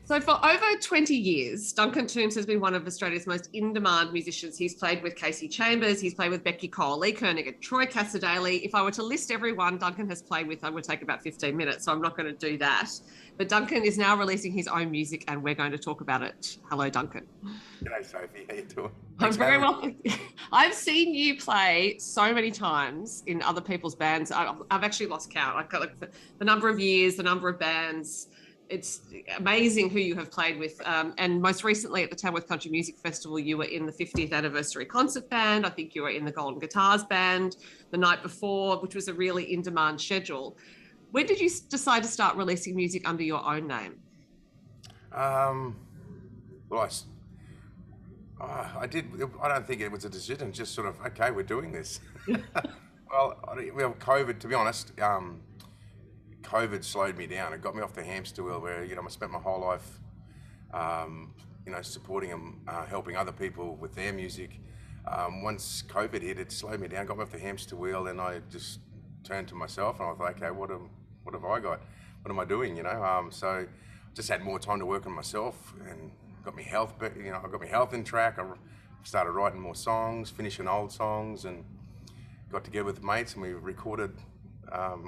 So for over 20 years, Duncan Toombs has been one of Australia's most in-demand musicians. He's played with Casey Chambers, he's played with Becky Cole, Lee Koenig, and Troy Cassar-Daley. If I were to list everyone Duncan has played with, I would take about 15 minutes, so I'm not going to do that. But Duncan is now releasing his own music, and we're going to talk about it. Hello, Duncan. G'day, Sophie. How you doing? I'm Thanks for very having well. me. I've seen you play so many times in other people's bands. I've actually lost count. I've got like the number of years, the number of bands. It's amazing who you have played with. And most recently at the Tamworth Country Music Festival, you were in the 50th anniversary concert band. I think you were in the Golden Guitars band the night before, which was a really in-demand schedule. When did you decide to start releasing music under your own name? Um, well, I did. I don't think it was a decision. Just sort of, okay, we're doing this. Well, COVID. To be honest, COVID slowed me down. It got me off the hamster wheel, where I spent my whole life, supporting and helping other people with their music. Once COVID hit, it slowed me down, got me off the hamster wheel, and I just turned to myself and I was like, okay, what have I got? What am I doing? So just had more time to work on myself and got me health. But I got my health in track. I started writing more songs, finishing old songs, and got together with mates and we recorded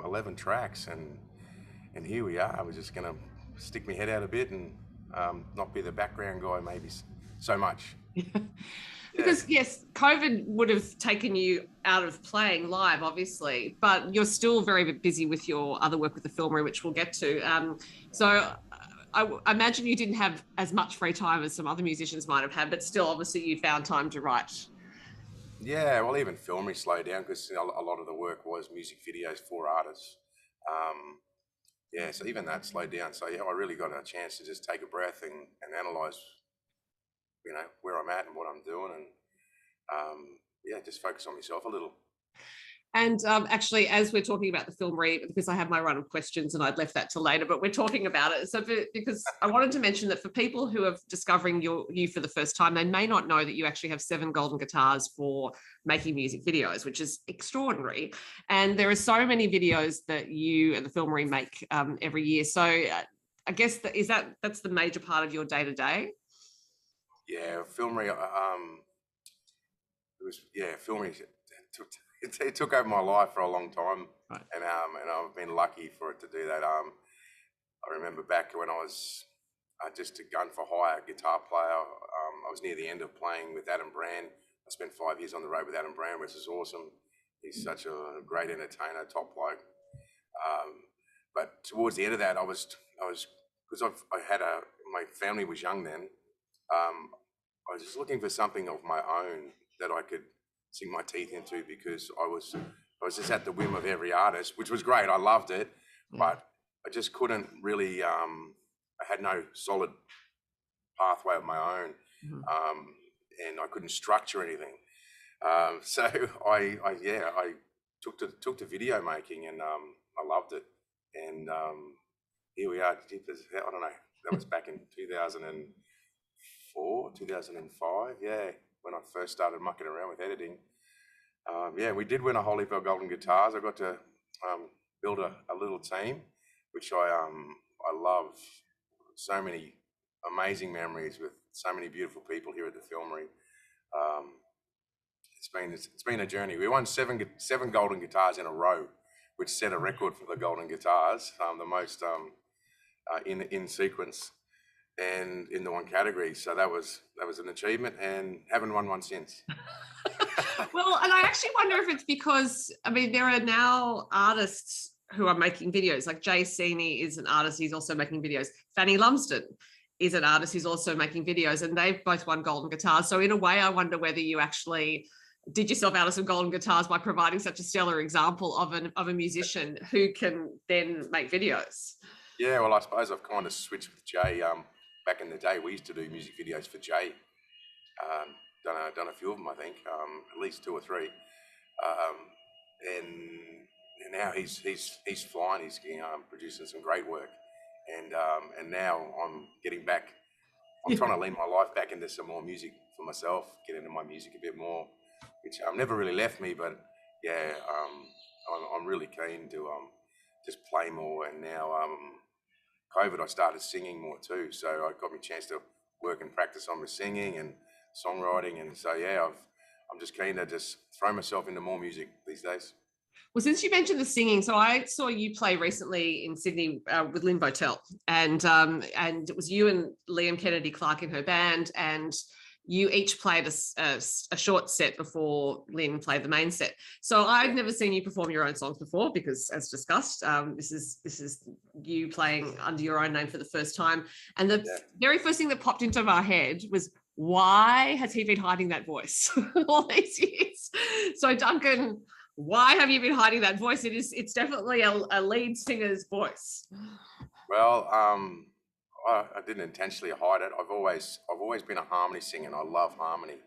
11 tracks, and here we are. I was just gonna stick my head out a bit and not be the background guy maybe so much. Yeah. Because yes, COVID would have taken you out of playing live, obviously, but you're still very busy with your other work with the Filmery, which we'll get to. So I imagine you didn't have as much free time as some other musicians might have had, but still, obviously, you found time to write. Yeah, well, even Filmery slowed down because a lot of the work was music videos for artists. Yeah, so even that slowed down. So yeah, I really got a chance to just take a breath and analyze, where I'm at and what I'm doing, and yeah, just focus on myself a little. And actually, as we're talking about the Filmery, because I have my run of questions and I'd left that till later, but we're talking about it. So because I wanted to mention that for people who are discovering you for the first time, they may not know that you actually have 7 golden guitars for making music videos, which is extraordinary. And there are so many videos that you and the Filmery make every year. So I guess that's the major part of your day to day. Yeah, Filmery. Filming it took over my life for a long time, Right. and I've been lucky for it to do that. I remember back when I was just a gun for hire guitar player. I was near the end of playing with Adam Brand. I spent 5 years on the road with Adam Brand, which is awesome. He's such a great entertainer, top bloke. But towards the end of that, I was because my family was young then. I was just looking for something of my own that I could sink my teeth into, because I was just at the whim of every artist, which was great. I loved it, but I just couldn't really. I had no solid pathway of my own, and I couldn't structure anything. So I took to video making, and I loved it. And here we are. I don't know. That was back in 2004, 2005. Yeah, when I first started mucking around with editing. Yeah, we did win a whole heap of golden guitars. I got to build a little team, which I love. So many amazing memories with so many beautiful people here at the Filmery. It's been a journey. We won seven golden guitars in a row, which set a record for the golden guitars, the most in sequence and in the one category. So that was an achievement, and haven't won one since. Well, and I actually wonder if it's because, I mean, there are now artists who are making videos. Like Jay Seeney is an artist, he's also making videos. Fanny Lumsden is an artist who's also making videos, and they've both won golden guitars. So in a way, I wonder whether you actually did yourself out of some golden guitars by providing such a stellar example of a musician who can then make videos. Yeah, well, I suppose I've kind of switched with Jay. Back in the day, we used to do music videos for Jay. Done a few of them, I think, at least 2 or 3. And now he's flying. He's producing some great work, and now I'm getting back. I'm trying to lean my life back into some more music for myself, get into my music a bit more, which never really left me. But yeah, I'm really keen to just play more, and now COVID, I started singing more too. So I got me a chance to work and practice on my singing and songwriting. And so, yeah, I'm just keen to just throw myself into more music these days. Well, since you mentioned the singing, so I saw you play recently in Sydney with Lynn Botel, and it was you and Liam Kennedy Clark in her band, and you each played a short set before Lynn played the main set. So I'd never seen you perform your own songs before because, as discussed, this is you playing under your own name for the first time. And the very first thing that popped into my head was, why has he been hiding that voice all these years? So Duncan, why have you been hiding that voice? It's definitely a lead singer's voice. Well, I didn't intentionally hide it. I've always been a harmony singer, and I love harmony.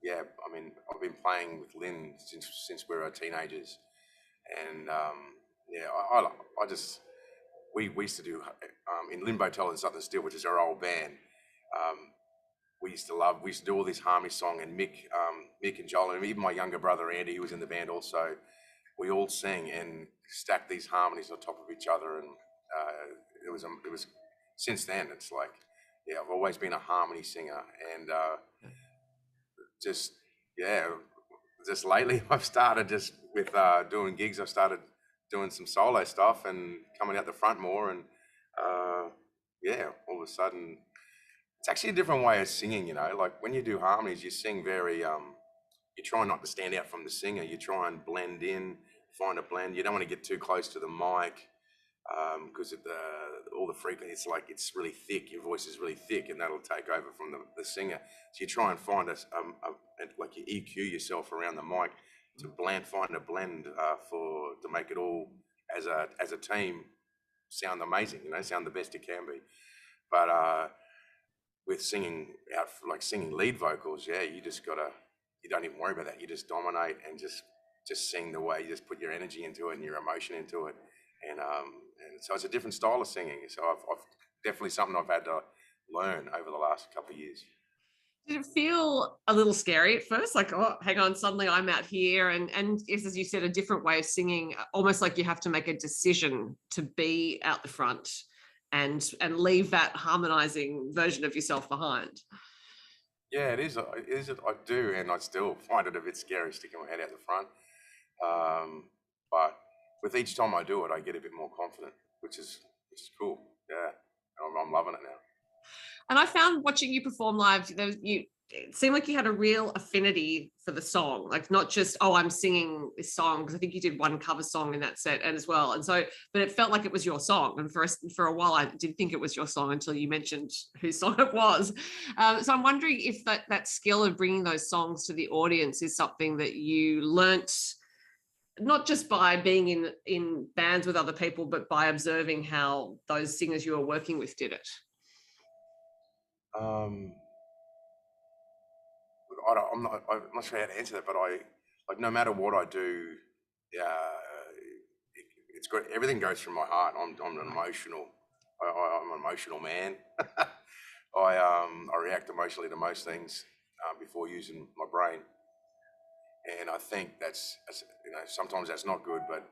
Yeah, I mean, I've been playing with Lynn since we were teenagers, and yeah, I just we used to do in Lynn Botel and Southern Steel, which is our old band. We used to do all this harmony song, and Mick and Joel, and even my younger brother Andy, who was in the band also, we all sing and stack these harmonies on top of each other, and it was since then it's like, yeah, I've always been a harmony singer, and just lately I've started just with doing gigs. I've started doing some solo stuff and coming out the front more, and yeah, all of a sudden it's actually a different way of singing, you know. Like when you do harmonies, you sing very you try not to stand out from the singer. You try and blend in, find a blend. You don't want to get too close to the mic because all the frequency, it's like it's really thick. Your voice is really thick, and that'll take over from the singer. So you try and find like you EQ yourself around the mic to find a blend to make it all as a team sound amazing. You know, sound the best it can be. But with singing lead vocals, yeah, you don't even worry about that. You just dominate and just sing the way you just put your energy into it and your emotion into it, and so it's a different style of singing. So I've definitely something I've had to learn over the last couple of years. Did it feel a little scary at first? Like, oh, hang on, suddenly I'm out here, and yes, as you said, a different way of singing, almost like you have to make a decision to be out the front and leave that harmonizing version of yourself behind. Yeah, it is. I do, and I still find it a bit scary sticking my head out the front. But with each time I do it, I get a bit more confident, which is cool. Yeah, I'm loving it now. And I found watching you perform live, it seemed like you had a real affinity for the song, like not just, oh, I'm singing this song, because I think you did one cover song in that set and as well. And so, but it felt like it was your song. And for a while, I did think it was your song until you mentioned whose song it was. So I'm wondering if that skill of bringing those songs to the audience is something that you learnt, not just by being in bands with other people, but by observing how those singers you were working with did it. I'm not sure how to answer that, but no matter what I do, it's good. Everything goes through my heart. I'm an emotional. I'm an emotional man. I react emotionally to most things before using my brain, and I think that's sometimes that's not good, but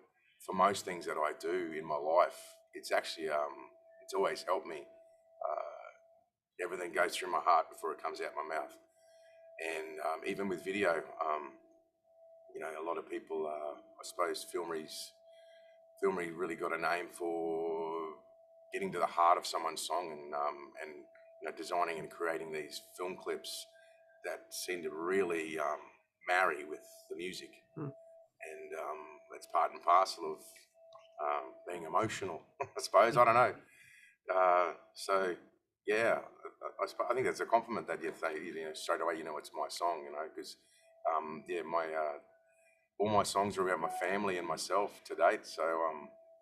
for most things that I do in my life, it's actually it's always helped me. Everything goes through my heart before it comes out my mouth. And even with video, a lot of people, I suppose, Filmery really got a name for getting to the heart of someone's song, and designing and creating these film clips that seem to really marry with the music. And that's part and parcel of being emotional, I suppose. I don't know. So yeah, I think that's a compliment that you think, straight away, it's my song, because all my songs are about my family and myself to date. So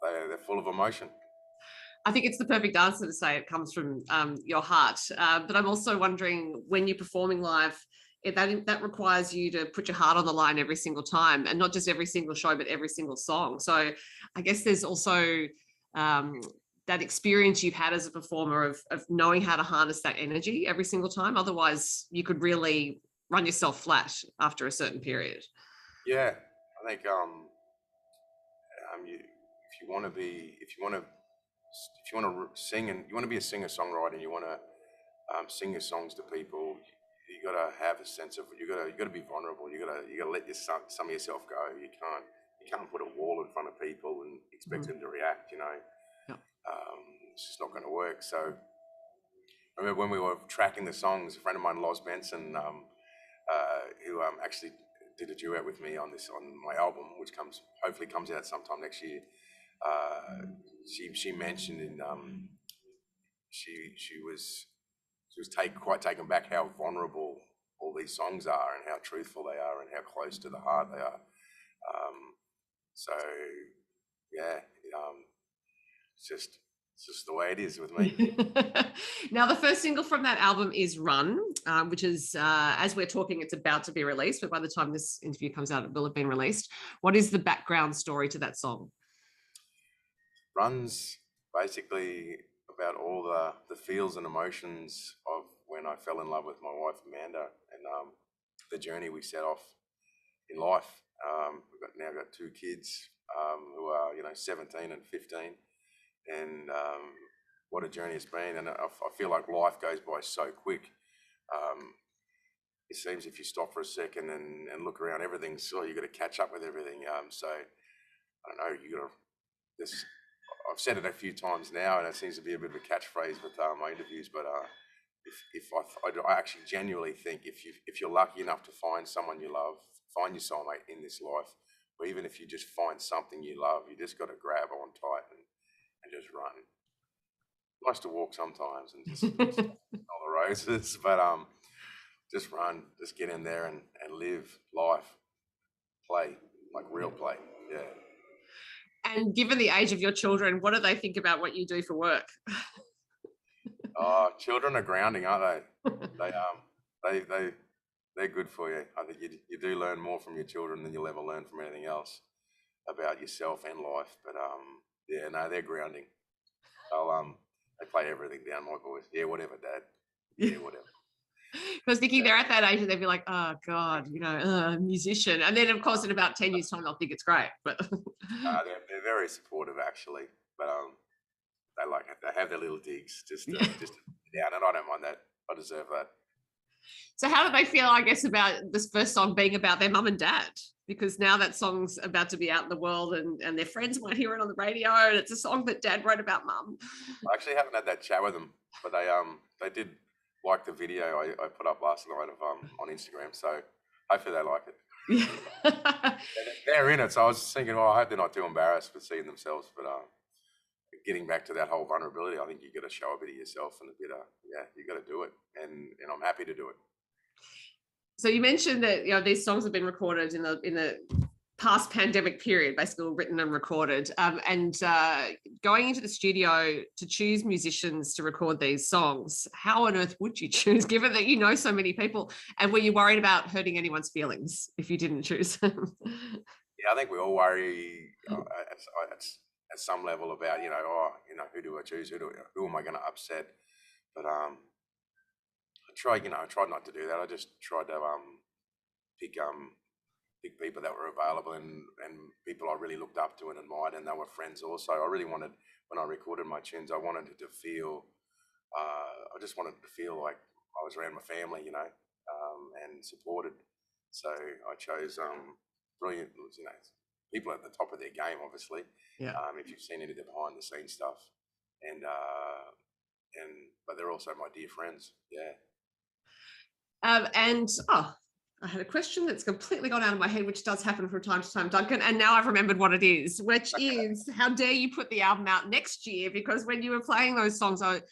they're full of emotion. I think it's the perfect answer to say it comes from your heart. But I'm also wondering, when you're performing live, that requires you to put your heart on the line every single time, and not just every single show, but every single song. So I guess there's also that experience you've had as a performer of knowing how to harness that energy every single time. Otherwise, you could really run yourself flat after a certain period. Yeah, I think if you want to if you want to sing and you want to be a singer-songwriter and you want to sing your songs to people, you got to have a sense of you got to be vulnerable. You got to let some of yourself go. You can't put a wall in front of people and expect them to react. Yeah. It's just not going to work. So I remember when we were tracking the songs, a friend of mine, Loz Benson, who actually did a duet with me on my album, which hopefully comes out sometime next year. She mentioned she was quite taken back how vulnerable all these songs are and how truthful they are and how close to the heart they are. So yeah, it's just the way it is with me. Now, the first single from that album is Run, which is, as we're talking, it's about to be released, but by the time this interview comes out, it will have been released. What is the background story to that song? Run's basically about all the feels and emotions of when I fell in love with my wife, Amanda, and the journey we set off in life. We've now got two kids who are 17 and 15, and what a journey it's been. And I feel like life goes by so quick. It seems if you stop for a second and look around, everything's you got to catch up with everything. So I don't know, you got to this. I've said it a few times now, and it seems to be a bit of a catchphrase with my interviews. But if I actually genuinely think if you're lucky enough to find someone you love, find your soulmate in this life, or even if you just find something you love, you just got to grab on tight and just run. Nice to walk sometimes and just all the roses, but just run, just get in there and live life, play, like real play, yeah. And given the age of your children, what do they think about what you do for work? Children are grounding, aren't they? They're good for you. I think you do learn more from your children than you'll ever learn from anything else about yourself and life. But yeah, no, they're grounding. They play everything down, my boys. Yeah, whatever, Dad. Yeah, whatever. I was thinking they're at that age and they'd be like, oh God, musician. And then of course in about 10 years time, they'll think it's great. But they're very supportive actually. But they like it. They have their little digs just down, and I don't mind that. I deserve that. So how do they feel, I guess, about this first song being about their mum and dad? Because now that song's about to be out in the world and their friends might hear it on the radio, and it's a song that dad wrote about mum. I actually haven't had that chat with them, but they did like the video I put up last night of on Instagram, so hopefully they like it. They're in it, so I was thinking, I hope they're not too embarrassed for seeing themselves, but getting back to that whole vulnerability, I think you got to show a bit of yourself and a bit of you got to do it, and I'm happy to do it. So you mentioned that these songs have been recorded in the past pandemic period, basically written and recorded, and going into the studio to choose musicians to record these songs. How on earth would you choose, given that you know so many people? And were you worried about hurting anyone's feelings if you didn't choose? Yeah, I think we all worry at some level about who do I choose? Who am I going to upset? But I tried not to do that. I just tried to pick people that were available and people I really looked up to and admired, and they were friends also. I really wanted, when I recorded my tunes, I wanted it to feel, I just wanted to feel like I was around my family, and supported. So I chose brilliant, people at the top of their game, obviously. Yeah. If you've seen any of the behind the scenes stuff, but they're also my dear friends. Yeah. I had a question that's completely gone out of my head, which does happen from time to time, Duncan, and now I've remembered what it is, which is, how dare you put the album out next year? Because when you were playing those songs, I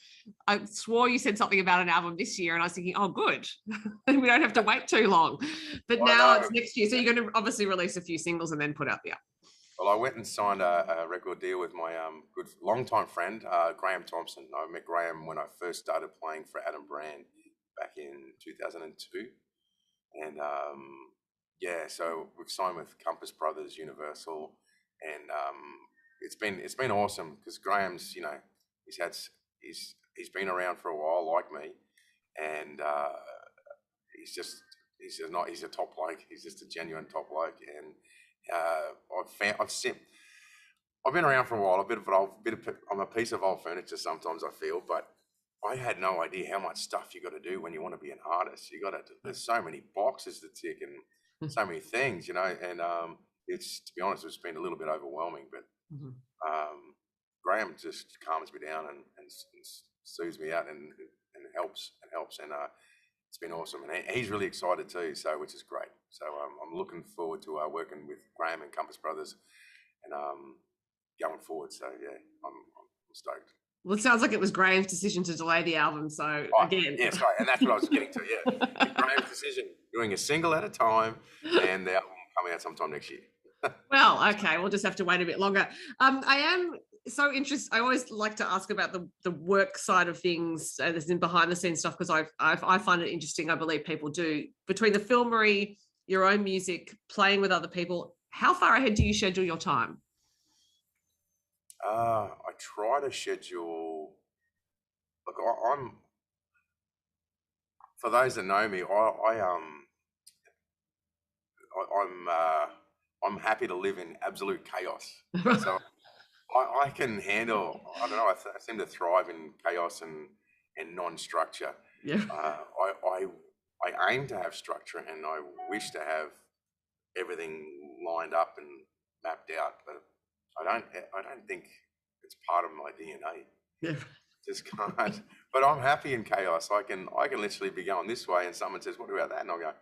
swore you said something about an album this year, and I was thinking, oh, good, we don't have to wait too long. But now it's next year, so you're going to obviously release a few singles and then put out the album. Well, I went and signed a record deal with my good long-time friend, Graham Thompson. I met Graham when I first started playing for Adam Brand back in 2002. And so we've signed with Compass Brothers, Universal, and it's been awesome because Graham's he's been around for a while like me, and he's a top bloke. He's just a genuine top bloke, and I've been around for a while. I'm a piece of old furniture sometimes, I feel, but I had no idea how much stuff you got to do when you want to be an artist. There's so many boxes to tick and so many things, and it's, to be honest, it's been a little bit overwhelming, but Mhm. Graham just calms me down and soothes me out and helps. And it's been awesome. And he's really excited too, so which is great. So I'm looking forward to working with Graham and Compass Brothers and going forward. So yeah, I'm stoked. Well, it sounds like it was Graham's decision to delay the album. So Oh, again, yeah, sorry, and that's what I was getting to. Yeah, it's Graham's decision, doing a single at a time, and the album coming out sometime next year. well, okay, we'll just have to wait a bit longer. I am so interested. I always like to ask about the work side of things, as in behind the scenes stuff, because I find it interesting. I believe people do, between the filmery, your own music, playing with other people. How far ahead do you schedule your time? I try to schedule. Look, I'm for those that know me, I'm happy to live in absolute chaos. So I can handle. I don't know. I seem to thrive in chaos and non-structure. Yeah. I aim to have structure, and I wish to have everything lined up and mapped out, but I don't think it's part of my DNA. Yeah. Just can't. But I'm happy in chaos. I can literally be going this way, and someone says, "What about that?" And I'll go,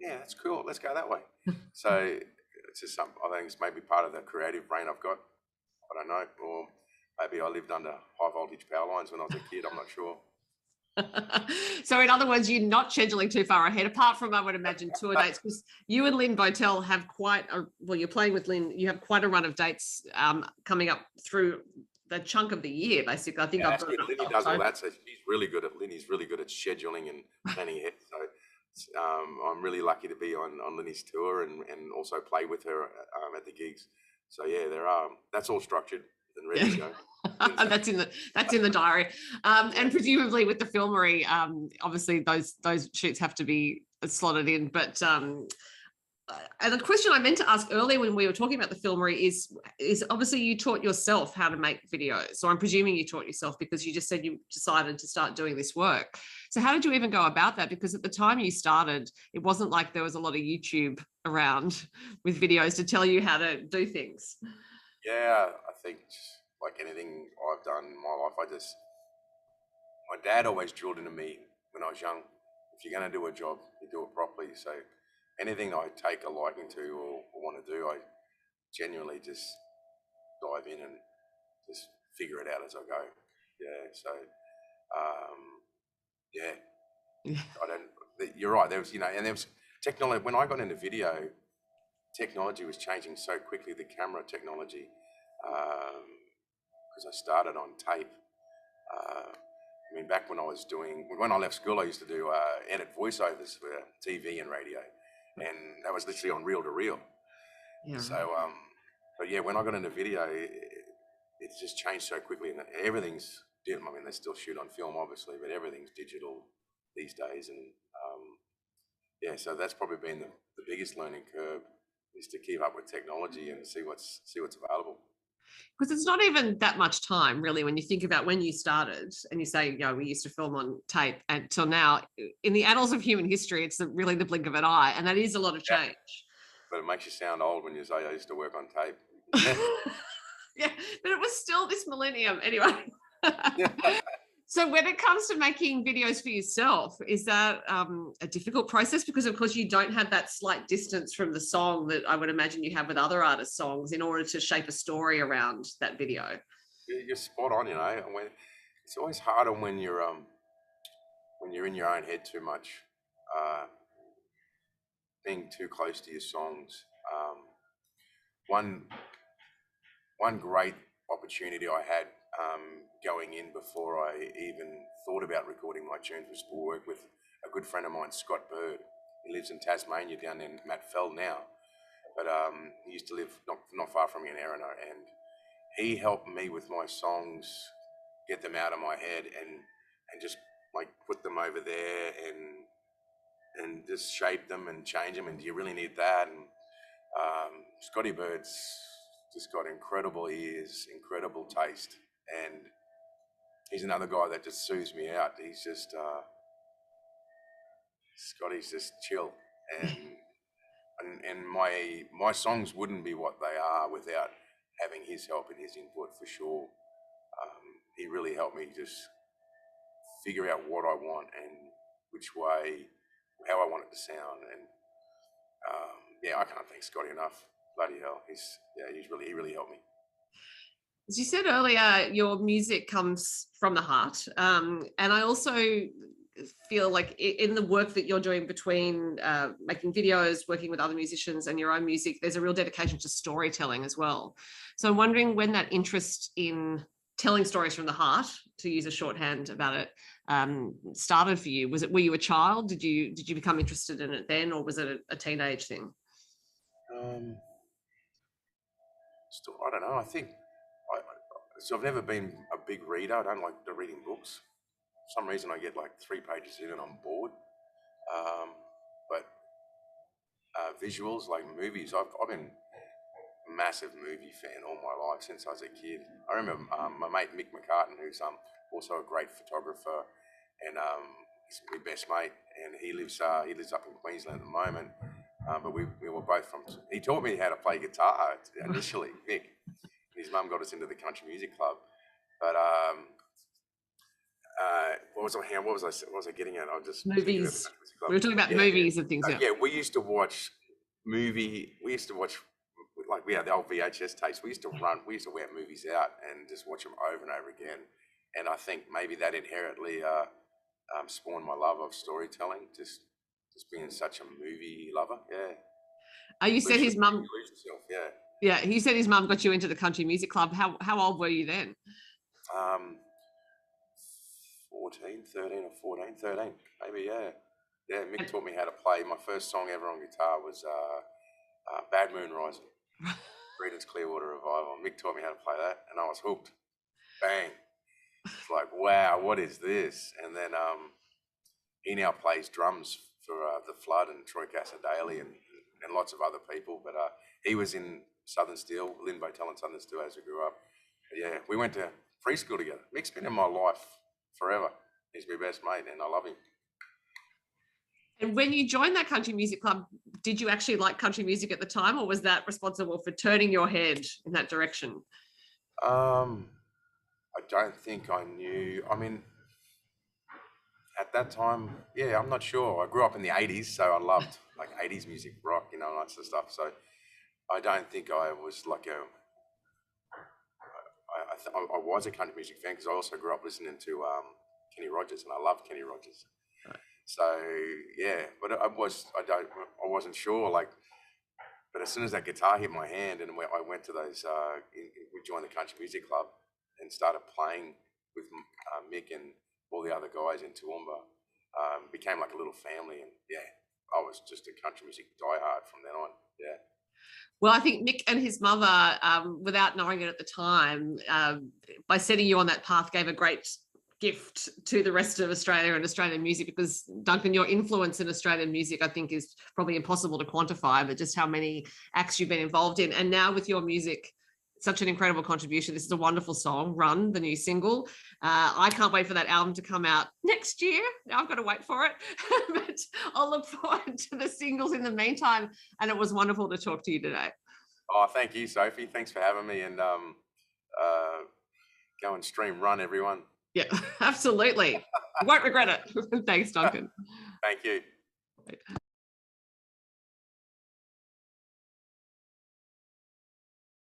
"Yeah, that's cool. Let's go that way." So it's just something. I think it's maybe part of the creative brain I've got. I don't know, or maybe I lived under high voltage power lines when I was a kid. I'm not sure. So in other words, you're not scheduling too far ahead, apart from, I would imagine, tour dates, because you and Lynn Botel have you're playing with Lynn, you have quite a run of dates coming up through the chunk of the year, basically. I think Yeah, I've that's got good. it Linny up. does all that, so she's really good at. Linny's really good at scheduling and planning ahead. So I'm really lucky to be on Linny's tour and also play with her at the gigs. So yeah, that's all structured and ready to go. That's in the diary, and presumably with the filmery, obviously those shoots have to be slotted in. But and the question I meant to ask earlier when we were talking about the filmery is obviously you taught yourself how to make videos. So I'm presuming you taught yourself, because you just said you decided to start doing this work. So how did you even go about that? Because at the time you started, it wasn't like there was a lot of YouTube around with videos to tell you how to do things. Yeah, I think like anything I've done in my life, my dad always drilled into me when I was young, if you're going to do a job, you do it properly. So anything I take a liking to or want to do, I genuinely just dive in and just figure it out as I go. Yeah. So, yeah, Yeah. I don't, you're right. And there was technology. When I got into video, technology was changing so quickly, the camera technology, because I started on tape. I mean, back when I left school, I used to do edit voiceovers for TV and radio, and that was literally on reel to reel. Yeah. So, but yeah, when I got into video, it's just changed so quickly, and everything's. I mean, they still shoot on film, obviously, but everything's digital these days, and yeah, so that's probably been the biggest learning curve, is to keep up with technology and see what's available. Because it's not even that much time, really, when you think about when you started and you say, we used to film on tape, until now, in the annals of human history, it's really the blink of an eye, and that is a lot of change. But it makes you sound old when you say I used to work on tape. Yeah, but it was still this millennium anyway. So when it comes to making videos for yourself, is that a difficult process? Because of course you don't have that slight distance from the song that I would imagine you have with other artists' songs in order to shape a story around that video. You're spot on. It's always harder when you're in your own head too much, being too close to your songs. One great opportunity I had going in before I even thought about recording my tunes was to work with a good friend of mine, Scott Bird. He lives in Tasmania down in Matfeld now, but he used to live not far from me in Erina, and he helped me with my songs, get them out of my head and just like put them over there and just shape them and change them. And do you really need that? And Scotty Bird's just got incredible ears, incredible taste, and he's another guy that just soothes me out. He's just Scotty's just chill, and my songs wouldn't be what they are without having his help and his input for sure. He really helped me just figure out what I want and which way, how I want it to sound, and I can't thank Scotty enough. Bloody hell, he really helped me. As you said earlier, your music comes from the heart, and I also feel like in the work that you're doing between making videos, working with other musicians, and your own music, there's a real dedication to storytelling as well. So I'm wondering when that interest in telling stories from the heart, to use a shorthand about it, started for you. Were you a child? Did you become interested in it then, or was it a teenage thing? I don't know. I think so. I've never been a big reader. I don't like reading books. For some reason, I get like 3 pages in and I'm bored. But visuals, like movies, I've been a massive movie fan all my life since I was a kid. I remember my mate Mick McCartan, who's also a great photographer, and he's my best mate, and he lives up in Queensland at the moment. But we were both from. He taught me how to play guitar initially, Mick. His mum got us into the country music club, but what was I getting at? I just movies. We were talking about movies and things. Yeah, we used to watch like we had the old VHS tapes. We used to wear movies out and just watch them over and over again. And I think maybe that inherently spawned my love of storytelling. Just being such a movie lover. Yeah. You said his mum. Yeah. Yeah, he said his mum got you into the country music club. How old were you then? 13 or 14, maybe, yeah. Yeah, Mick taught me how to play. My first song ever on guitar was Bad Moon Rising, Creedence Clearwater Revival. Mick taught me how to play that, and I was hooked. Bang. It's like, wow, what is this? And then he now plays drums for The Flood and Troy Cassar-Daley and lots of other people. But he was in Southern Steel, Lynn Botel and Southern Steel as we grew up. But yeah, we went to preschool together. Mick's been in my life forever. He's my best mate, and I love him. And when you joined that country music club, did you actually like country music at the time, or was that responsible for turning your head in that direction? I don't think I knew. I mean, at that time, yeah, I'm not sure. I grew up in the 80s, so I loved like 80s music, rock, and that sort of stuff. So I don't think I was like I was a country music fan because I also grew up listening to Kenny Rogers, and I loved Kenny Rogers. Right. So yeah, but I wasn't sure. Like, but as soon as that guitar hit my hand, and I went to those, we joined the country music club and started playing with Mick and all the other guys in Toowoomba. Became like a little family, and yeah, I was just a country music diehard from then on. Yeah. Well, I think Mick and his mother, without knowing it at the time, by setting you on that path, gave a great gift to the rest of Australia and Australian music, because Duncan, your influence in Australian music, I think, is probably impossible to quantify, but just how many acts you've been involved in. And now with your music, such an incredible contribution. This is a wonderful song, Run, the new single. I can't wait for that album to come out next year. Now I've got to wait for it, but I'll look forward to the singles in the meantime. And it was wonderful to talk to you today. Oh, thank you, Sophie. Thanks for having me, and go and stream Run, everyone. Yeah, absolutely. You won't regret it. Thanks, Duncan. Thank you.